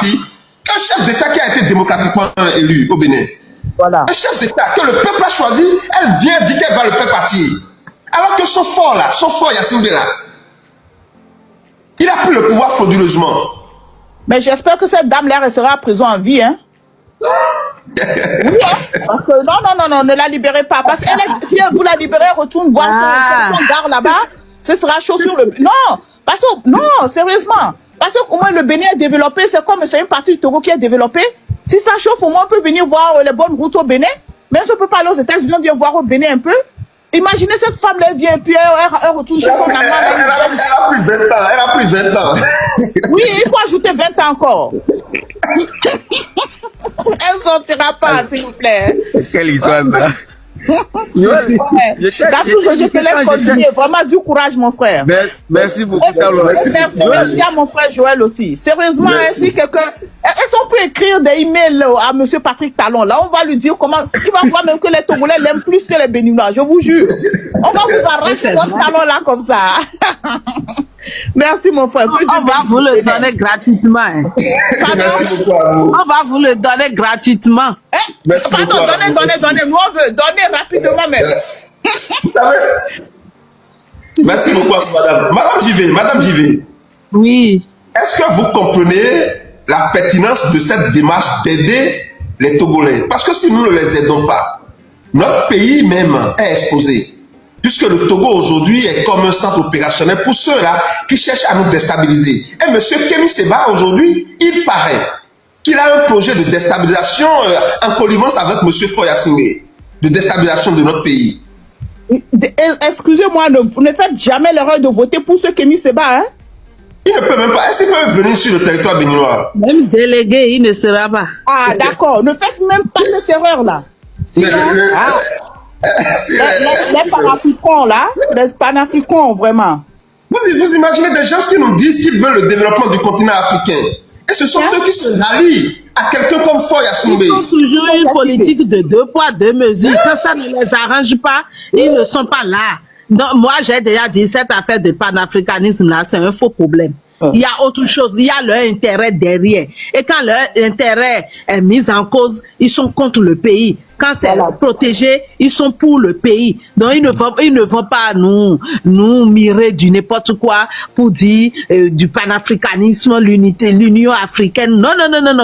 un chef d'État qui a été démocratiquement élu au Bénin. Voilà. Un chef d'État que le peuple a choisi, elle vient dire qu'elle va le faire partir. Alors que son fort Yassine Bella, il a pris le pouvoir frauduleusement. Mais j'espère que cette dame-là restera à prison en vie, hein. Oui, hein? Parce que non, ne la libérez pas. Parce que si vous la libérez, retourne voir son gars là-bas, ce sera chaud sur le... Non, parce que, non, sérieusement. Parce que au moins le Bénin est développé, c'est une partie du Togo qui est développée. Si ça chauffe, au moins on peut venir voir les bonnes routes au Bénin. Mais on ne peut pas aller aux États-Unis, on vient voir au Bénin un peu. Imaginez cette femme, elle vient, puis elle retourne chez son amant. Elle a pris 20 ans, elle a pris 20 ans. Oui, il faut ajouter 20 ans encore. Elle ne sortira pas, s'il vous plaît. Quelle histoire, ça. Je te laisse continuer. Vraiment, du courage, mon frère. Merci beaucoup, Carlo. Merci à mon frère Joël aussi. Sérieusement, si quelqu'un... Est-ce qu'on peut écrire des emails à M. Patrick Talon? Là, on va lui dire comment... Il va voir même que les Togolais l'aiment plus que les Béninois, je vous jure. On va vous arracher votre talon là comme ça. Merci, mon frère. On va vous le donner gratuitement. Merci beaucoup à vous. On va vous le donner gratuitement. Pardon, donnez. Nous, on veut donner rapidement, mais... Vous savez... Merci beaucoup à vous, madame. Madame JV. Oui. Est-ce que vous comprenez la pertinence de cette démarche d'aider les Togolais? Parce que si nous ne les aidons pas, notre pays même est exposé. Puisque le Togo aujourd'hui est comme un centre opérationnel pour ceux-là qui cherchent à nous déstabiliser. Et M. Kémy Séba, aujourd'hui, il paraît qu'il a un projet de déstabilisation en connivence avec M. Faure Gnassingbé, de déstabilisation de notre pays. Excusez-moi, ne faites jamais l'erreur de voter pour ce Kémy Séba, hein? Il ne peut même pas. Est-ce qu'il peut venir sur le territoire béninois? Même délégué, il ne sera pas. Ah, d'accord. Ne faites même pas cette erreur-là. Sinon, les panafricains, là, les panafricains, vraiment. Vous imaginez des gens qui nous disent qu'ils veulent le développement du continent africain. Et ce sont eux qui se rallient à quelqu'un comme Faure Gnassingbé. Ils ont toujours une politique de 2 poids, 2 mesures. Quand ça ne les arrange pas, ils ne sont pas là. Donc, moi, j'ai déjà dit, cette affaire de panafricanisme-là, c'est un faux problème. Il y a autre chose, il y a leur intérêt derrière. Et quand leur intérêt est mis en cause, ils sont contre le pays. Quand c'est protégé, ils sont pour le pays. Donc, ils ne vont pas nous mirer du n'importe quoi pour dire du panafricanisme, l'unité, l'Union africaine. Non.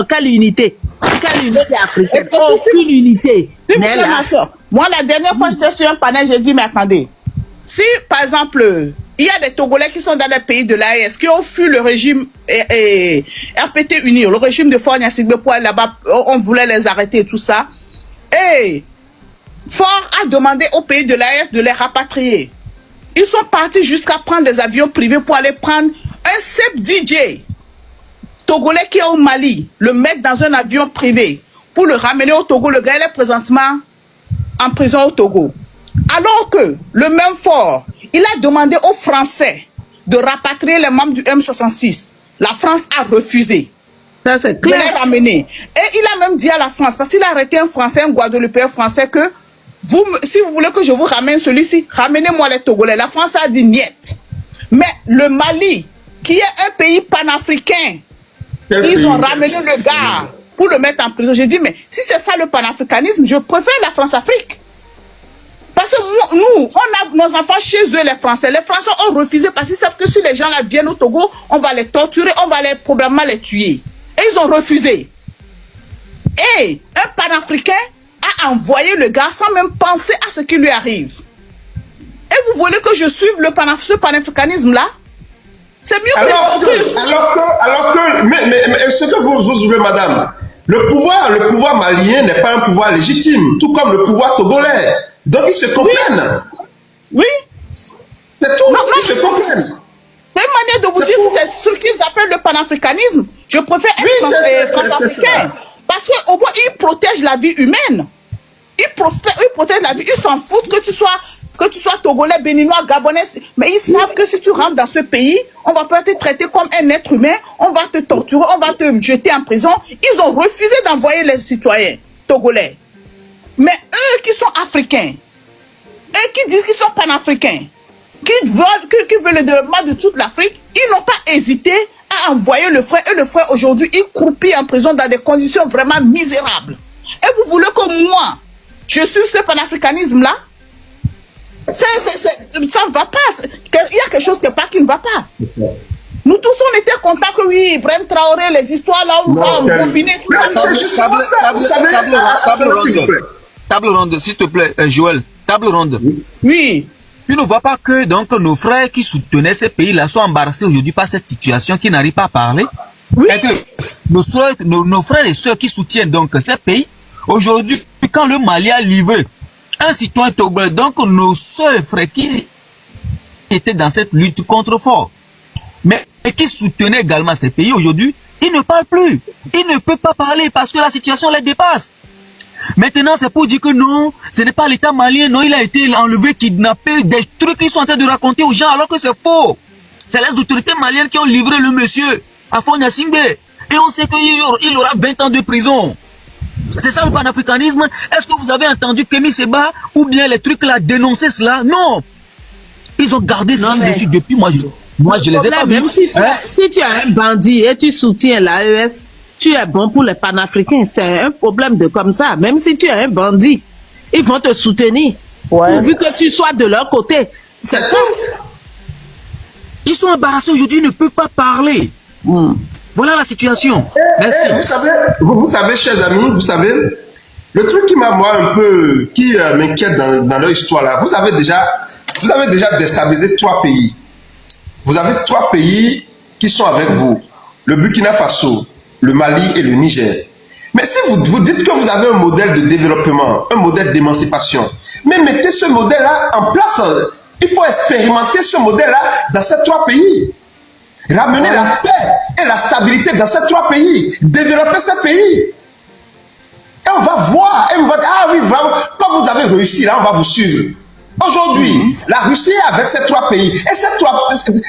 Quelle unité? Quelle unité africaine? Aucune unité. Moi, la dernière fois, j'étais sur un panel, j'ai dit, mais attendez. Si, par exemple, il y a des Togolais qui sont dans les pays de l'AES, qui ont fui le régime RPT uni, le régime de Faure Gnassingbé pour aller là-bas, on voulait les arrêter et tout ça. Et Faure a demandé aux pays de l'AES de les rapatrier. Ils sont partis jusqu'à prendre des avions privés pour aller prendre un Seb DJ Togolais qui est au Mali, le mettre dans un avion privé pour le ramener au Togo. Le gars, il est présentement en prison au Togo. Alors que le même Faure, il a demandé aux Français de rapatrier les membres du M66. La France a refusé. Ça, c'est clair. De les ramener. Et il a même dit à la France, parce qu'il a arrêté un Français, un Guadeloupéen français, que si vous voulez que je vous ramène celui-ci, ramenez-moi les Togolais. La France a dit niet. Mais le Mali, qui est un pays panafricain, ils ont ramené le gars pour le mettre en prison. J'ai dit, mais si c'est ça le panafricanisme, je préfère la France-Afrique. Parce que nous, on a nos enfants chez eux, les Français. Les Français ont refusé parce qu'ils savent que si les gens là viennent au Togo, on va les torturer, on va probablement les tuer. Et ils ont refusé. Et un panafricain a envoyé le gars sans même penser à ce qui lui arrive. Et vous voulez que je suive ce panafricanisme-là? C'est mieux mais ce que vous ouvrez, madame, le pouvoir malien n'est pas un pouvoir légitime, tout comme le pouvoir togolais. Donc ils se comprennent. Oui. C'est tout. Ils se comprennent. C'est une manière de vous dire si c'est ce qu'ils appellent le panafricanisme. Je préfère être France-africain. Parce qu'au moins, ils protègent la vie humaine. Ils protègent la vie. Ils s'en foutent que tu sois Togolais, Béninois, Gabonais. Mais ils savent que si tu rentres dans ce pays, on va pas te traiter comme un être humain. On va te torturer, on va te jeter en prison. Ils ont refusé d'envoyer les citoyens togolais. Mais eux qui sont africains, et qui disent qu'ils sont panafricains, qui veulent le développement de toute l'Afrique, ils n'ont pas hésité a envoyé le frère, et le frère aujourd'hui, il croupit en prison dans des conditions vraiment misérables. Et vous voulez que moi, je suis ce panafricanisme-là? Ça ne va pas. Il y a quelque chose qui ne va pas. Nous tous, on était contents que oui, Ibrahim Traoré, les histoires là où nous avons combiné tout ça. C'est justement ça, vous savez. Table ronde, s'il te plaît, Joël. Table ronde. Oui. Tu ne vois pas que donc nos frères qui soutenaient ces pays-là sont embarrassés aujourd'hui par cette situation, qui n'arrivent pas à parler? Oui. Et que nos frères et sœurs qui soutiennent donc ces pays, aujourd'hui, quand le Mali a livré un citoyen togolais, donc nos sœurs et frères qui étaient dans cette lutte contre fort, mais qui soutenaient également ces pays, aujourd'hui, ils ne parlent plus. Ils ne peuvent pas parler parce que la situation les dépasse. Maintenant, c'est pour dire que non, ce n'est pas l'État malien, non, il a été enlevé, kidnappé, des trucs qu'ils sont en train de raconter aux gens alors que c'est faux. C'est les autorités maliennes qui ont livré le monsieur à Fonya Singbe. Et on sait qu'il aura 20 ans de prison. C'est ça le panafricanisme. Est-ce que vous avez entendu Kémy Seba ou bien les trucs là dénoncer cela? Non. Ils ont gardé ça dessus depuis moi je les ai pas vus. Même si tu es un bandit et tu soutiens l'AES, tu es bon pour les panafricains. C'est un problème de comme ça. Même si tu es un bandit, ils vont te soutenir. Ouais. Vu que tu sois de leur côté. C'est ça. Ils sont embarrassés aujourd'hui, ils ne peuvent pas parler. Voilà la situation. Merci. Vous savez, chers amis, vous savez, le truc qui m'a moi un peu, qui m'inquiète dans leur histoire là, vous avez déjà déstabilisé 3 pays. Vous avez 3 pays qui sont avec vous. Le Burkina Faso, le Mali et le Niger. Mais si vous dites que vous avez un modèle de développement, un modèle d'émancipation, mais mettez ce modèle-là en place. Il faut expérimenter ce modèle-là dans ces 3 pays. Ramener la paix et la stabilité dans ces 3 pays. Développer ces pays. Et on va voir. Et on va dire, ah oui, vraiment, comme vous avez réussi, là, on va vous suivre. Aujourd'hui, la Russie est avec ces 3 pays. Et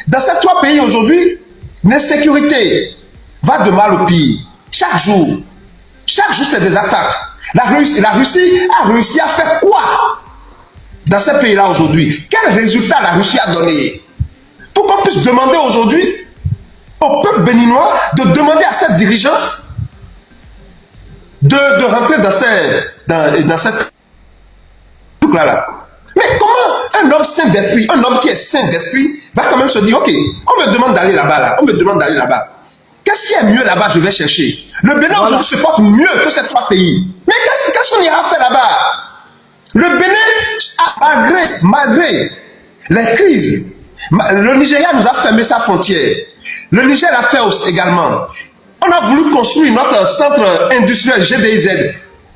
dans ces 3 pays, aujourd'hui, l'insécurité va de mal au pire. Chaque jour, c'est des attaques. La Russie a réussi à faire quoi dans ces pays-là aujourd'hui? Quel résultat la Russie a donné? Pour qu'on puisse demander aujourd'hui au peuple béninois de demander à ses dirigeants de rentrer dans cette truc-là. Mais comment un homme sain d'esprit, un homme qui est sain d'esprit, va quand même se dire, ok, on me demande d'aller là-bas, on me demande d'aller là-bas. Qu'est-ce qui est mieux là-bas, je vais chercher. Le Bénin aujourd'hui se porte mieux que ces 3 pays. Mais qu'est-ce qu'on ira faire là-bas? Le Bénin, malgré les crises, le Nigeria nous a fermé sa frontière. Le Niger l'a fait aussi également. On a voulu construire notre centre industriel GDIZ.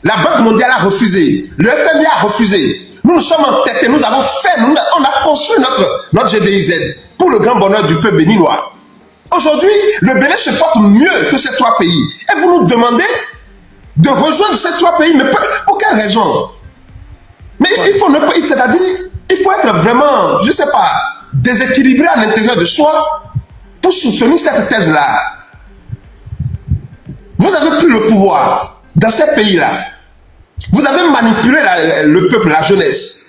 La Banque mondiale a refusé. Le FMI a refusé. Nous nous sommes entêtés, nous avons fait, on a construit notre GDIZ pour le grand bonheur du peuple béninois. Aujourd'hui, le Bénin se porte mieux que ces 3 pays. Et vous nous demandez de rejoindre ces 3 pays, mais pour quelle raison? Mais il faut ne pas, c'est-à-dire, il faut être vraiment, je ne sais pas, déséquilibré à l'intérieur de soi pour soutenir cette thèse-là. Vous avez pris le pouvoir dans ces pays-là. Vous avez manipulé le peuple, la jeunesse.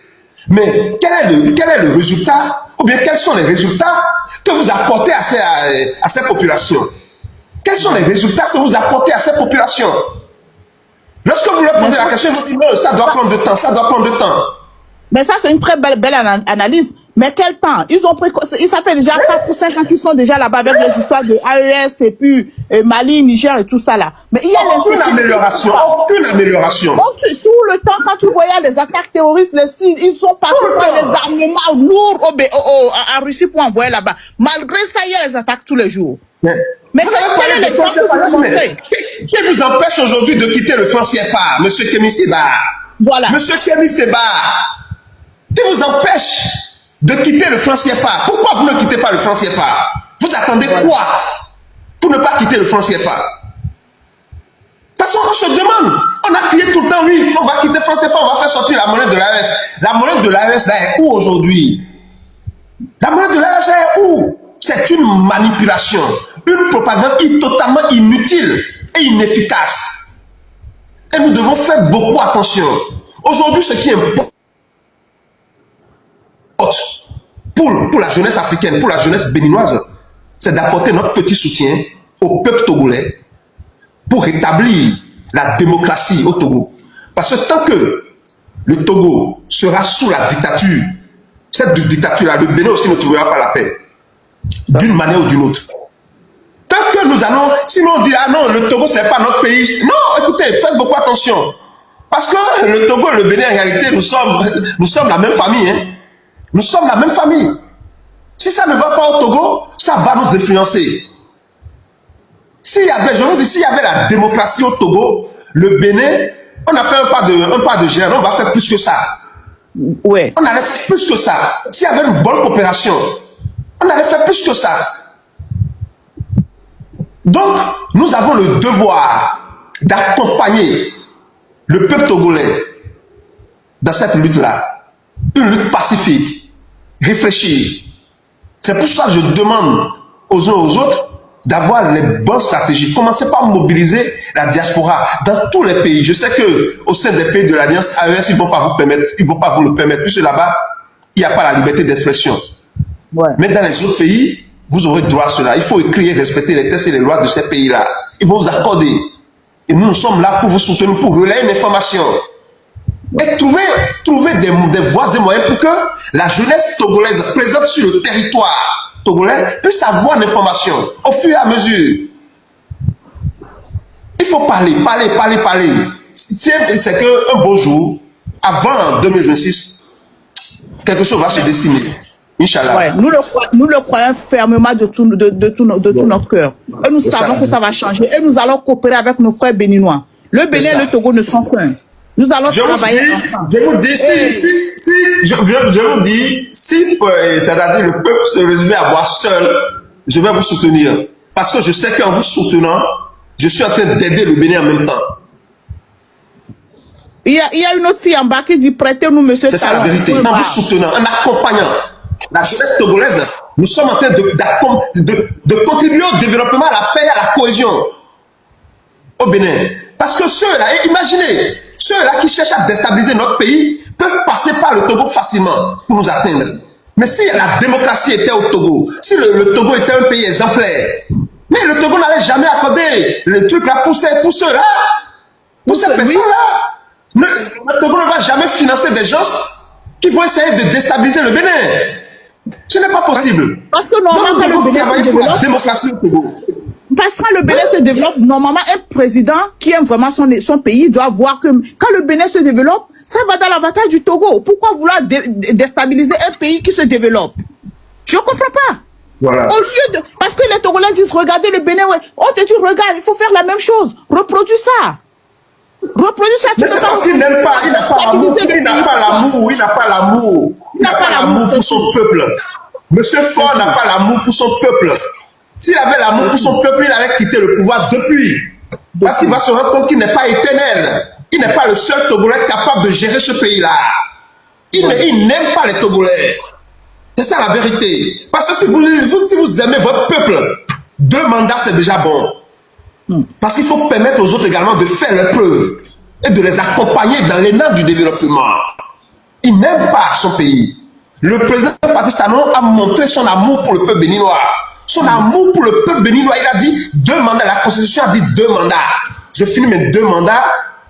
Mais quel est le résultat, ou bien quels sont les résultats que vous apportez à ces populations? Quels sont les résultats que vous apportez à ces populations? Lorsque vous leur posez la question, vous dites non, ça doit prendre de temps, ça doit prendre de temps. Mais ça, c'est une très belle analyse. Mais quel temps? Ça fait déjà 4 ou 5 ans qu'ils sont déjà là-bas avec les histoires de AES et puis Mali, Niger et tout ça là. Mais il y a aucune amélioration. Tout le temps, quand tu voyais les attaques terroristes, ils sont partis par des armements lourds en Russie pour envoyer là-bas. Malgré ça, il y a les attaques tous les jours. Mais quel est l'exemple que vous montrez? Qui vous empêche aujourd'hui de quitter le franc CFA, M. Kémy Seba? Voilà. M. Kémy Seba, qui vous empêche de quitter le franc CFA? Pourquoi vous ne quittez pas le franc CFA? Vous attendez quoi pour ne pas quitter le franc CFA? Parce qu'on se demande, on a crié tout le temps, oui, on va quitter le franc CFA, on va faire sortir la monnaie de l'AES. La monnaie de l'AES là est où aujourd'hui? La monnaie de l'AES est où? C'est une manipulation, une propagande totalement inutile et inefficace. Et nous devons faire beaucoup attention. Aujourd'hui, ce qui importe pour la jeunesse africaine, pour la jeunesse béninoise, c'est d'apporter notre petit soutien au peuple togolais pour rétablir la démocratie au Togo. Parce que tant que le Togo sera sous la dictature, cette dictature-là, le Bénin aussi ne trouvera pas la paix, d'une manière ou d'une autre. Tant que nous allons, sinon on dit, ah non, le Togo, c'est pas notre pays. Non, écoutez, faites beaucoup attention. Parce que le Togo et le Bénin, en réalité, nous sommes la même famille. Hein. Nous sommes la même famille. Si ça ne va pas au Togo, ça va nous influencer. S'il y avait, je vous dis, s'il y avait la démocratie au Togo, le Bénin, on a fait un pas de géant, on va faire plus que ça. Ouais. On allait faire plus que ça. S'il y avait une bonne coopération, on allait faire plus que ça. Donc, nous avons le devoir d'accompagner le peuple togolais dans cette lutte-là. Une lutte pacifique, réfléchie. C'est pour ça que je demande aux uns et aux autres d'avoir les bonnes stratégies. Commencez par mobiliser la diaspora dans tous les pays. Je sais que au sein des pays de l'Alliance AES, ils vont pas vous le permettre, puisque là-bas, il n'y a pas la liberté d'expression. Ouais. Mais dans les autres pays, vous aurez droit à cela. Il faut écrire et respecter les textes et les lois de ces pays-là. Ils vont vous accorder. Et nous sommes là pour vous soutenir, pour relayer une information. Et trouver des voies et moyens pour que la jeunesse togolaise présente sur le territoire togolais puisse avoir l'information au fur et à mesure. Il faut parler. C'est qu'un beau jour, avant 2026, quelque chose va se dessiner. Inch'Allah. Ouais, nous le croyons fermement de tout notre cœur. Et nous savons que ça va changer. Et nous allons coopérer avec nos frères béninois. Le Bénin et le Togo ne sont qu'un. Nous allons travailler ensemble. Je vous dis, je vous dis, si c'est-à-dire le peuple se résume à moi seul, je vais vous soutenir. Parce que je sais qu'en vous soutenant, je suis en train d'aider le Bénin en même temps. Il y a une autre fille en bas qui dit prêtez-nous, monsieur. C'est ça la vérité. En vous soutenant, en accompagnant la jeunesse togolaise, nous sommes en train de contribuer au développement, à la paix, à la cohésion au Bénin. Parce que ceux-là, imaginez, ceux-là qui cherchent à déstabiliser notre pays peuvent passer par le Togo facilement pour nous atteindre. Mais si la démocratie était au Togo, si le Togo était un pays exemplaire, mais le Togo n'allait jamais accorder le truc là pour ceux-là, pour ces personnes-là. Le Togo ne va jamais financer des gens qui vont essayer de déstabiliser le Bénin. Ce n'est pas possible. Parce que normalement, donc, il faut travailler pour la démocratie au Togo. Parce que le Bénin se développe, normalement, un président qui aime vraiment son pays doit voir que quand le Bénin se développe, ça va dans l'avantage du Togo. Pourquoi vouloir déstabiliser un pays qui se développe? Je ne comprends pas. Voilà. Au lieu de... Parce que les Togolais disent, regardez le Bénin, ouais. Oh, tu regardes, il faut faire la même chose. Reproduis ça. Reproduis ça. Mais c'est parce qu'il n'aime pas, il n'a pas l'amour. Il n'a pas l'amour pour son peuple. Monsieur Faure n'a pas l'amour pour son peuple. S'il avait l'amour pour son peuple, il allait quitter le pouvoir depuis. Parce qu'il va se rendre compte qu'il n'est pas éternel. Il n'est pas le seul Togolais capable de gérer ce pays-là. Il n'aime pas les Togolais. C'est ça la vérité. Parce que si vous aimez votre peuple, 2 mandats, c'est déjà bon. Parce qu'il faut permettre aux autres également de faire leurs preuves et de les accompagner dans l'élan du développement. Il n'aime pas son pays. Le président Patrice Talon a montré son amour pour le peuple béninois. Son amour pour le peuple béninois, il a dit 2 mandats. La Constitution a dit 2 mandats. Je finis mes 2 mandats.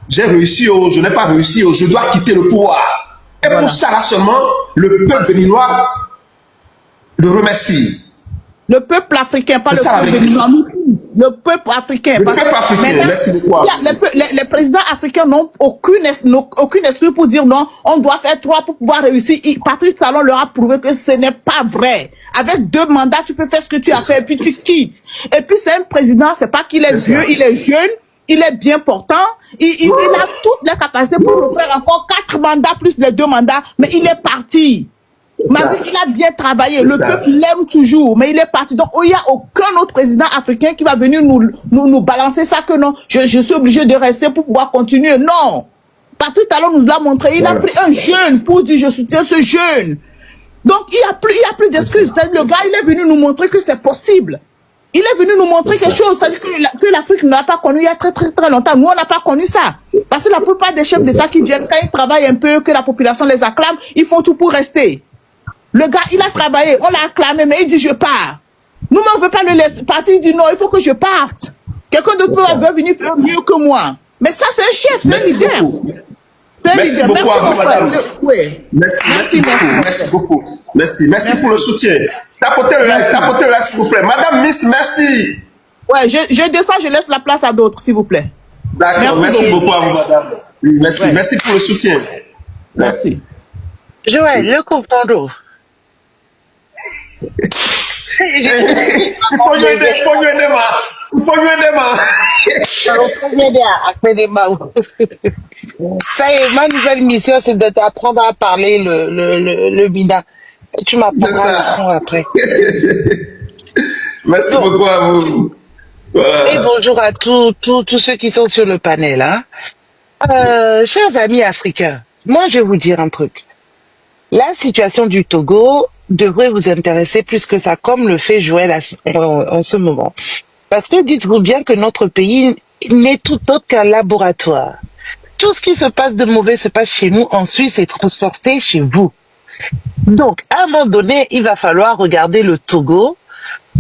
J'ai réussi je n'ai pas réussi je dois quitter le pouvoir. Et voilà. Pour ça, là seulement, le peuple béninois le remercie. Le peuple africain, pas le peuple béninois. Le peuple africain. Le peuple africain, merci beaucoup. Les présidents africains n'ont aucune excuse pour dire non, on doit faire 3 pour pouvoir réussir. Patrice Talon leur a prouvé que ce n'est pas vrai. Avec 2 mandats, tu peux faire ce que tu as fait et puis tu quittes. Et puis c'est un président, c'est pas qu'il est vieux, il est jeune, il est bien portant, il a toutes les capacités pour refaire encore 4 mandats plus les 2 mandats, mais il est parti. Mais il a bien travaillé, le peuple l'aime toujours, mais il est parti. Donc, il n'y a aucun autre président africain qui va venir nous balancer ça que non, je suis obligé de rester pour pouvoir continuer. Non. Patrice Talon nous l'a montré, il a pris un jeune pour dire je soutiens ce jeune. Donc, il n'y a plus d'excuses. Le gars, il est venu nous montrer que c'est possible. Il est venu nous montrer quelque chose. C'est-à-dire que l'Afrique n'a pas connu il y a très longtemps. Nous, on n'a pas connu ça. Parce que la plupart des chefs d'État qui viennent, quand ils travaillent un peu, que la population les acclame, ils font tout pour rester. Le gars, il a travaillé, on l'a acclamé, mais il dit je pars. Nous, on ne veut pas le laisser partir, il dit non, il faut que je parte. Quelqu'un d'autre veut venir faire mieux que moi. Mais ça, c'est un chef, c'est un Merci leader. beaucoup. C'est un Merci leader. beaucoup à vous, mon frère. madame. Oui. Merci beaucoup. Merci pour le soutien. Tapotez le like, s'il vous plaît. Madame Miss, merci. Ouais, je descends, je laisse la place à d'autres, s'il vous plaît. D'accord, merci beaucoup à vous, madame. Oui, merci. Ouais. Merci pour le soutien. Merci. Joël, le comprendre. Il faut lui aider, Ça y est, ma nouvelle mission, c'est de t'apprendre à parler le bina. Tu C'est m'apprendras ça. la leçon après. Merci Bon. beaucoup à vous. Et Voilà. bonjour à tous ceux qui sont sur le panel. Hein. Chers amis africains, moi je vais vous dire un truc. La situation du Togo devrait vous intéresser plus que ça, comme le fait Joël en ce moment. Parce que dites-vous bien que notre pays n'est tout autre qu'un laboratoire. Tout ce qui se passe de mauvais se passe chez nous en Suisse et transporté chez vous. Donc, à un moment donné, il va falloir regarder le Togo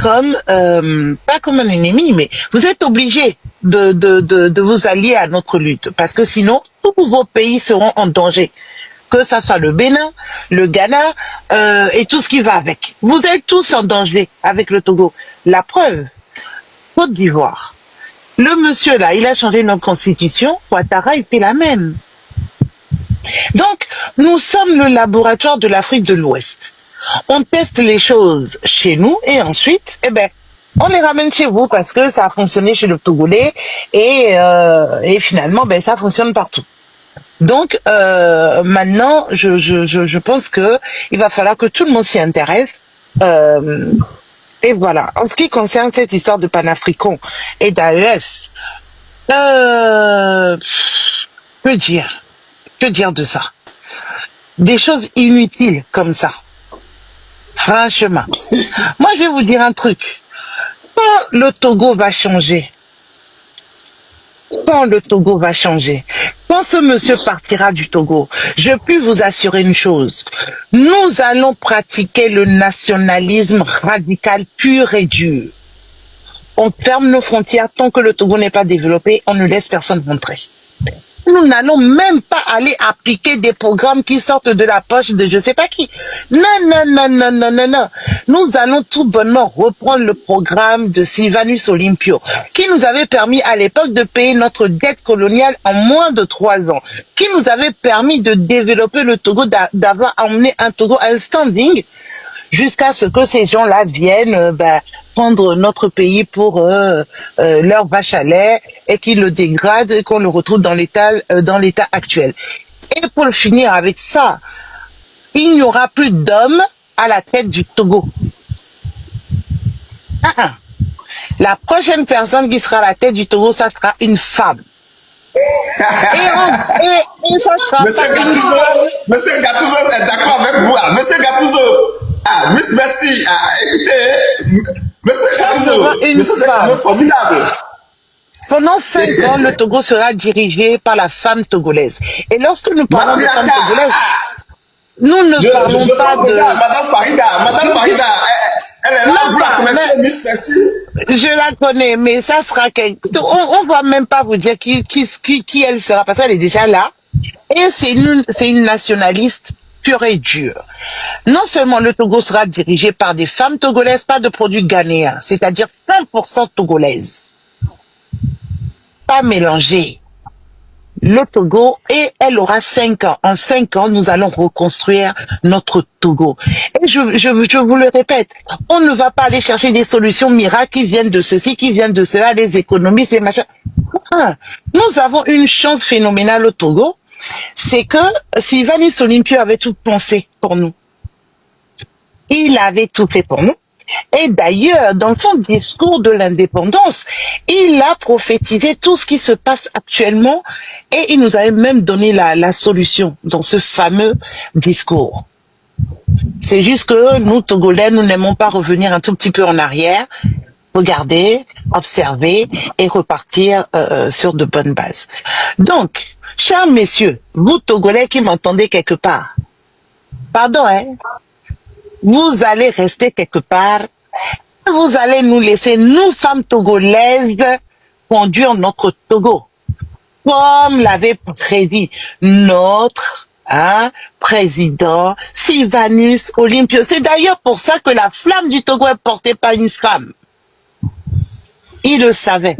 comme, pas comme un ennemi, mais vous êtes obligés de vous allier à notre lutte. Parce que sinon, tous vos pays seront en danger. Que ça soit le Bénin, le Ghana et tout ce qui va avec. Vous êtes tous en danger avec le Togo. La preuve, Côte d'Ivoire. Le monsieur là, il a changé notre constitution. Ouattara, il fait la même. Donc, nous sommes le laboratoire de l'Afrique de l'Ouest. On teste les choses chez nous et ensuite, eh ben, on les ramène chez vous parce que ça a fonctionné chez le Togolais et finalement, ben, ça fonctionne partout. Donc, maintenant, je pense que il va falloir que tout le monde s'y intéresse. Et voilà. En ce qui concerne cette histoire de panafricain et d'AES, que dire? Que dire de ça? Des choses inutiles comme ça. Franchement. Moi, je vais vous dire un truc. Quand le Togo va changer, quand le Togo va changer, quand ce monsieur partira du Togo, je puis vous assurer une chose. Nous allons pratiquer le nationalisme radical pur et dur. On ferme nos frontières tant que le Togo n'est pas développé, on ne laisse personne rentrer. Nous n'allons même pas aller appliquer des programmes qui sortent de la poche de je sais pas qui. Non, non, non, non, non, non, non. Nous allons tout bonnement reprendre le programme de Sylvanus Olympio, qui nous avait permis à l'époque de payer notre dette coloniale en moins de 3 ans, qui nous avait permis de développer le Togo, d'avoir emmené un Togo à un standing, jusqu'à ce que ces gens-là viennent prendre notre pays pour leur vache à lait et qu'ils le dégradent et qu'on le retrouve dans l'état actuel. Et pour le finir avec ça, il n'y aura plus d'hommes à la tête du Togo. La prochaine personne qui sera à la tête du Togo, ça sera une femme. Et ça sera Monsieur Gattuso est d'accord avec vous. Monsieur Gattuso. Ah, Miss Merci. Ah, écoutez, Monsieur ça Gattuso. sera une Monsieur femme. Gattuso, formidable. Pendant 5 ans, le Togo sera dirigé par la femme togolaise. Et lorsque nous parlons de femme togolaise, nous ne parlons pas pense déjà à de... Madame Farida, elle est là, Non, vous la pas, connaissez, mais- Miss Merci. Je la connais, mais ça sera on va même pas vous dire qui elle sera, parce qu'elle est déjà là. Et c'est une nationaliste pure et dure. Non seulement le Togo sera dirigé par des femmes togolaises, pas de produits ghanéens, c'est-à-dire 100% togolaises. Pas mélangé. Le Togo, et elle aura 5 ans. En 5 ans, nous allons reconstruire notre Togo. Et je vous le répète, on ne va pas aller chercher des solutions miracles qui viennent de ceci, qui viennent de cela, les économies, ces machins. Nous avons une chance phénoménale au Togo, c'est que Sylvanus Olympio avait tout pensé pour nous. Il avait tout fait pour nous. Et d'ailleurs, dans son discours de l'indépendance, il a prophétisé tout ce qui se passe actuellement et il nous avait même donné la solution dans ce fameux discours. C'est juste que nous, Togolais, nous n'aimons pas revenir un tout petit peu en arrière, regarder, observer et repartir sur de bonnes bases. Donc, chers messieurs, vous Togolais qui m'entendez quelque part, pardon, hein, vous allez rester quelque part Vous allez nous laisser, nous, femmes togolaises, conduire notre Togo. Comme l'avait prédit notre président Sylvanus Olympio. C'est d'ailleurs pour ça que la flamme du Togo est portée par une femme. Il le savait.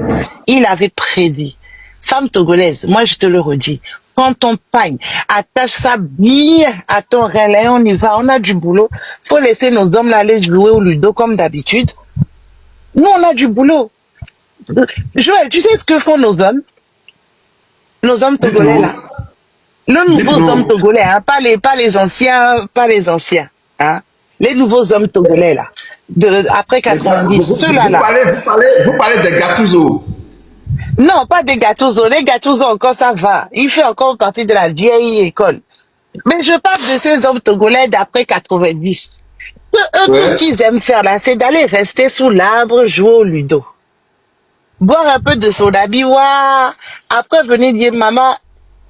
Il avait prédit. Femme togolaise, moi je te le redis, prends ton pagne, attache ça bien à ton relais, on y va, on a du boulot. Faut laisser nos hommes là aller jouer au ludo comme d'habitude. Nous, on a du boulot. Joël, tu sais ce que font nos hommes? Nos hommes togolais là. Les nouveaux hommes togolais, hein, pas les anciens, hein. Les nouveaux hommes togolais là, après 90, ceux-là là. Vous parlez des Gattuso. Non, pas des Gattuso. Les Gattuso encore ça va. Il fait encore partie de la vieille école. Mais je parle de ces hommes togolais d'après 90. Eux, tout ce qu'ils aiment faire là, c'est d'aller rester sous l'arbre, jouer au ludo. Boire un peu de soda biwa. Après venir dire maman,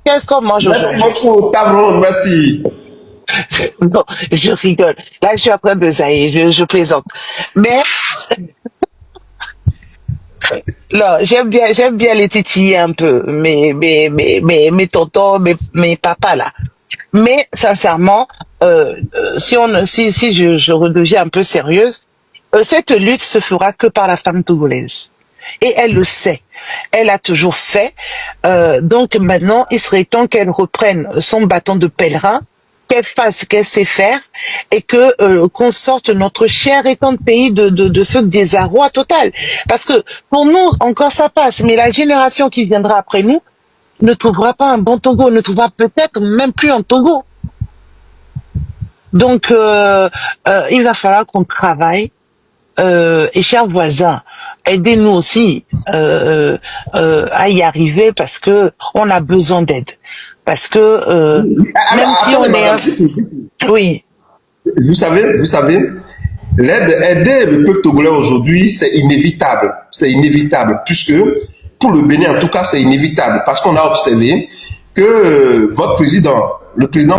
qu'est-ce qu'on mange aujourd'hui? Merci beaucoup, Tabron, merci. Non, je rigole. Là, je suis en train de zaïr, je plaisante. Mais non, j'aime bien les titiller un peu, mes tontons, mes papas là. Mais sincèrement, si je redeviens un peu sérieuse, cette lutte se fera que par la femme togolaise. Et elle le sait. Elle a toujours fait. Donc maintenant, il serait temps qu'elle reprenne son bâton de pèlerin, qu'elle fasse ce qu'elle sait faire et que qu'on sorte notre cher et tant de pays de ce désarroi total. Parce que pour nous, encore ça passe, mais la génération qui viendra après nous ne trouvera pas un bon Togo, ne trouvera peut-être même plus un Togo. Donc, il va falloir qu'on travaille. Et chers voisins, aidez-nous aussi à y arriver parce que on a besoin d'aide. Parce que même si on est... Oui. Vous savez, aider le peuple togolais aujourd'hui, c'est inévitable. C'est inévitable, puisque pour le Bénin, en tout cas, c'est inévitable. Parce qu'on a observé que votre président, le président